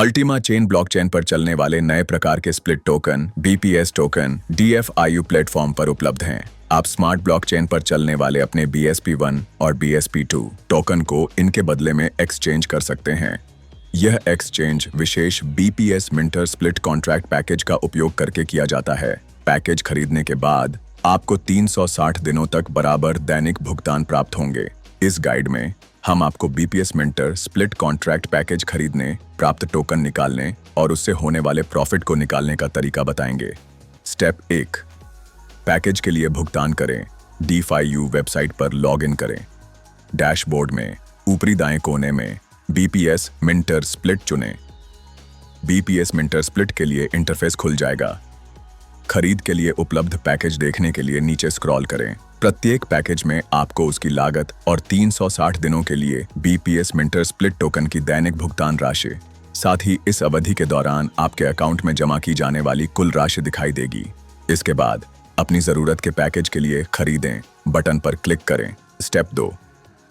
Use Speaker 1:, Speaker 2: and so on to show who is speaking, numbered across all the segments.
Speaker 1: Ultima chain blockchain पर चलने वाले नए प्रकार के split token BPS token DFIU platform पर उपलब्ध हैं। आप स्मार्ट ब्लॉकचेन पर चलने वाले अपने BSP1 और BSP2 टोकन को इनके बदले में एक्सचेंज कर सकते हैं। यह एक्सचेंज विशेष BPS mentor split contract package का उपयोग करके किया जाता है। पैकेज खरीदने के बाद आपको 360 दिनों तक बराबर दैनिक भुगतान प्राप्त होंगे। इस गाइड में हम आपको BPS mentor split contract package खरीदने, प्राप्त टोकन निकालने और उससे होने वाले प्रॉफिट को निकालने का तरीका बताएंगे। स्टेप 1, पैकेज के लिए भुगतान करें। DFIU वेबसाइट पर लॉग इन करें। डैशबोर्ड में ऊपरी दाएं कोने में BPS मिंटर स्प्लिट चुनें। BPS मिंटर स्प्लिट के लिए इंटरफेस खुल जाएगा। खरीद के लिए उपलब्ध पैकेज देखने के लिए नीचे स्क्रॉल करें। प्रत्येक पैकेज में आपको उसकी लागत और 360 दिनों के लिए BPS मिंटर स्प्लिट टोकन की दैनिक भुगतान राशि, साथ ही इस अवधि के दौरान आपके अकाउंट में जमा की जाने वाली कुल राशि दिखाई देगी। इसके बाद अपनी जरूरत के पैकेज के लिए खरीदें बटन पर क्लिक करें। स्टेप 2,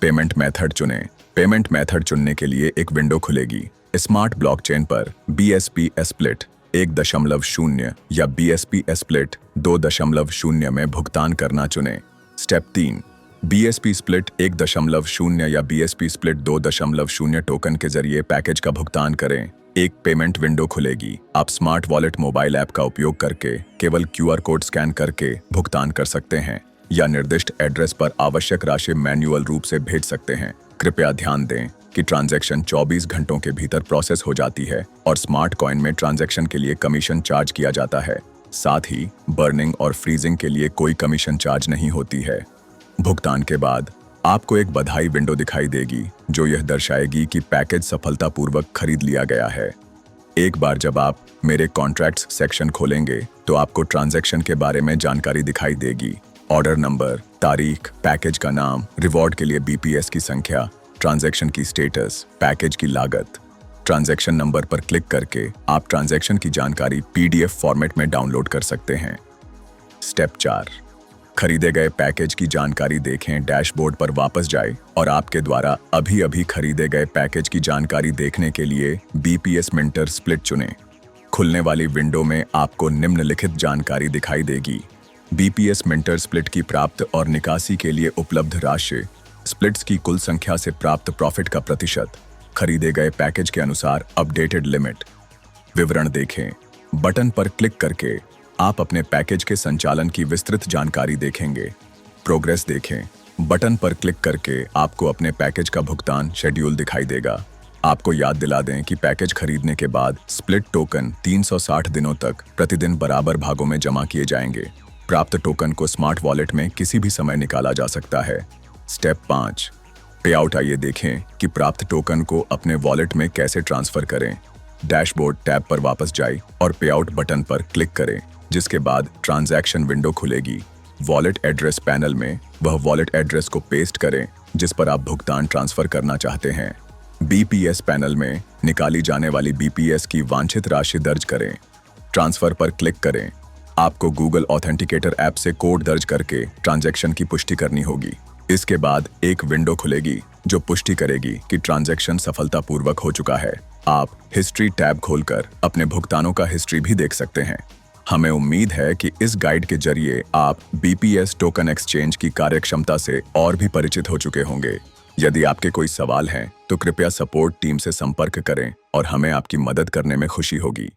Speaker 1: पेमेंट मेथड चुनें। पेमेंट मेथड चुनने के लिए एक विंडो खुलेगी। स्मार्ट ब्लॉकचेन पर BSP स्प्लिट 1.0 या BSP स्प्लिट 2.0 में भुगतान करना चुनें। स्टेप 3, BSP स्प्लिट 1.0 या BSP स्प्लिट 2.0 टोकन के जरिए पैकेज का भुगतान करें। एक पेमेंट विंडो खुलेगी। आप स्मार्ट वॉलेट मोबाइल ऐप का उपयोग करके केवल QR कोड स्कैन करके भुगतान कर सकते हैं या निर्दिष्ट एड्रेस पर आवश्यक राशि मैन्युअल रूप से भेज सकते हैं। कृपया ध्यान दें कि ट्रांजैक्शन 24 घंटों के भीतर प्रोसेस हो जाती है और स्मार्ट कॉइन में ट्रांजैक्शन के लिए कमीशन चार्ज किया जाता है। साथ ही बर्निंग और फ्रीजिंग के लिए कोई कमीशन चार्ज नहीं होती है। भुगतान के बाद आपको एक बधाई विंडो दिखाई देगी जो यह दर्शाएगी कि पैकेज सफलतापूर्वक खरीद लिया गया है। एक बार जब आप मेरे कॉन्ट्रैक्ट्स सेक्शन खोलेंगे तो आपको ट्रांजैक्शन के बारे में जानकारी दिखाई देगी। ऑर्डर नंबर, तारीख, पैकेज का नाम, रिवॉर्ड के लिए BPS की संख्या, ट्रांजैक्शन की स्टेटस, पैकेज की लागत। ट्रांजैक्शन नंबर पर क्लिक करके आप ट्रांजैक्शन की जानकारी PDF फॉर्मेट में डाउनलोड कर सकते हैं। स्टेप 4, खरीदे गए पैकेज की जानकारी देखें। डैशबोर्ड पर वापस जाएं और आपके द्वारा अभी खरीदे गए पैकेज की जानकारी देखने के लिए BPS मिंटर स्प्लिट चुनें। खुलने वाली विंडो में आपको निम्नलिखित जानकारी दिखाई देगी। BPS मिंटर स्प्लिट की प्राप्त और निकासी के लिए उपलब्ध राशि, स्प्लिट्स की कुल संख्या से प्राप्त प्रॉफिट का प्रतिशत, खरीदे गए पैकेज के अनुसार अपडेटेड लिमिट। विवरण देखें। बटन पर क्लिक करके आप अपने पैकेज के संचालन की विस्तृत जानकारी देखेंगे। प्रोग्रेस देखें। बटन पर क्लिक करके आपको अपने पैकेज का भुगतान शेड्यूल दिखाई देगा। आपको याद दिला दें कि पैकेज खरीदने के बाद स्प्लिट टोकन 360 दिनों तक प्रतिदिन बराबर भागों में जमा किए जाएंगे। प्राप्त टोकन को स्मार्ट वॉलेट में किसी भी समय निकाला जा सकता है। स्टेप 5, पे आउट। आइए देखें कि प्राप्त टोकन को अपने वॉलेट में कैसे ट्रांसफर करें। डैशबोर्ड टैब पर वापस जाएं और पे आउट बटन पर क्लिक करें, जिसके बाद ट्रांजैक्शन विंडो खुलेगी। वॉलेट एड्रेस पैनल में वह वॉलेट एड्रेस को पेस्ट करें जिस पर आप भुगतान ट्रांसफर करना चाहते हैं। BPS पैनल में निकाली जाने वाली BPS की वांछित राशि दर्ज करें। ट्रांसफर पर क्लिक करें। आपको गूगल ऑथेंटिकेटर ऐप से कोड दर्ज करके ट्रांजैक्शन की पुष्टि करनी होगी। इसके बाद एक विंडो खुलेगी जो पुष्टि करेगी कि ट्रांजैक्शन सफलतापूर्वक हो चुका है। आप हिस्ट्री टैब खोलकर अपने भुगतानों का हिस्ट्री भी देख सकते हैं। हमें उम्मीद है कि इस गाइड के जरिए आप BPS टोकन एक्सचेंज की कार्यक्षमता से और भी परिचित हो चुके होंगे। यदि आपके कोई सवाल हैं तो कृपया सपोर्ट टीम से संपर्क करें और हमें आपकी मदद करने में खुशी होगी।